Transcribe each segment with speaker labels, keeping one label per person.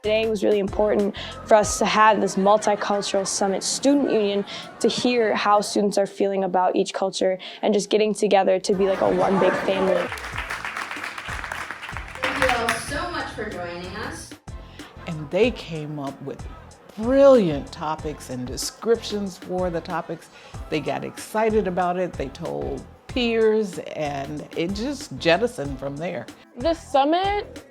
Speaker 1: Today was really important for us to have this multicultural summit student union to hear how students are feeling about each culture and just getting together to be like a one big family.
Speaker 2: Thank you all so much for joining us.
Speaker 3: And they came up with brilliant topics and descriptions for the topics. They got excited about it, they told peers, and it just jettisoned from there.
Speaker 4: The summit,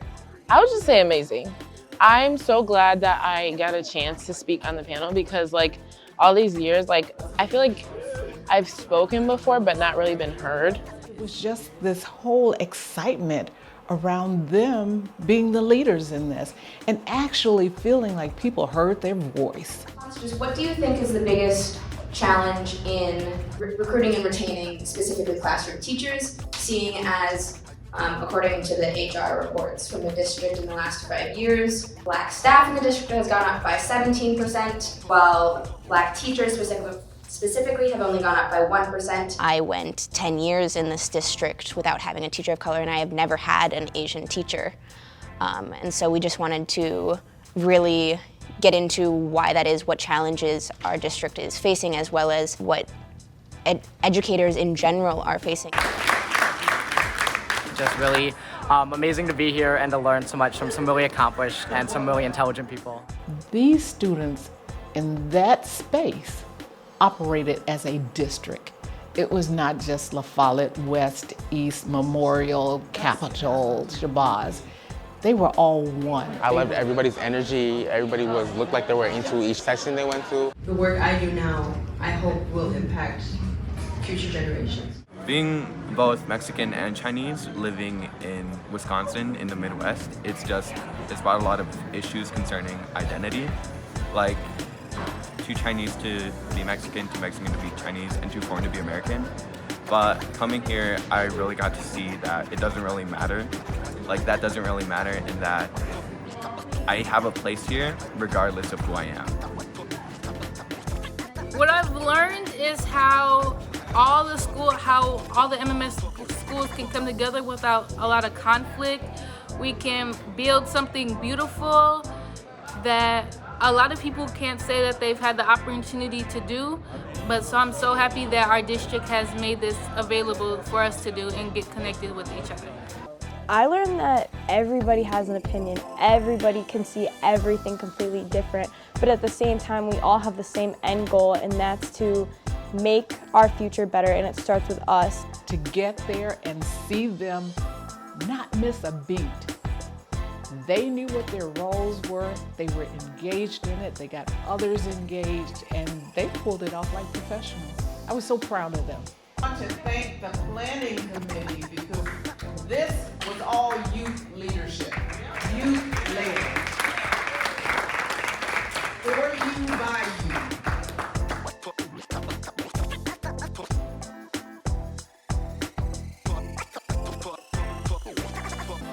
Speaker 4: I would just say amazing. I'm so glad that I got a chance to speak on the panel because like all these years, like I feel like I've spoken before but not really been heard.
Speaker 3: It was just this whole excitement around them being the leaders in this and actually feeling like people heard their voice.
Speaker 2: What do you think is the biggest challenge in recruiting and retaining specifically classroom teachers, seeing as according to the HR reports from the district in the last 5 years, Black staff in the district has gone up by 17%, while Black teachers specifically have only gone up by 1%.
Speaker 5: I went 10 years in this district without having a teacher of color, and I have never had an Asian teacher. And so we just wanted to really get into why that is, what challenges our district is facing, as well as what educators in general are facing.
Speaker 6: Just really amazing to be here and to learn so much from some really accomplished and some really intelligent people.
Speaker 3: These students in that space operated as a district. It was not just La Follette, West, East, Memorial, Capitol, Shabazz. They were all one.
Speaker 7: I loved everybody's energy. Everybody looked like they were into each section they went to.
Speaker 8: The work I do now, I hope will impact future generations.
Speaker 9: Being both Mexican and Chinese, living in Wisconsin in the Midwest, it's brought a lot of issues concerning identity, like too Chinese to be Mexican, too Mexican to be Chinese, and too foreign to be American. But coming here, I really got to see that it doesn't really matter. Like that doesn't really matter in that I have a place here regardless of who I am.
Speaker 10: What I've learned is how all the MMS schools can come together without a lot of conflict. We can build something beautiful that a lot of people can't say that they've had the opportunity to do, but so I'm so happy that our district has made this available for us to do and get connected with each other.
Speaker 1: I learned that everybody has an opinion, everybody can see everything completely different, but at the same time we all have the same end goal, and that's to make our future better, and it starts with us.
Speaker 3: To get there and see them not miss a beat. They knew what their roles were, they were engaged in it, they got others engaged, and they pulled it off like professionals. I was so proud of them.
Speaker 11: I want to thank the planning committee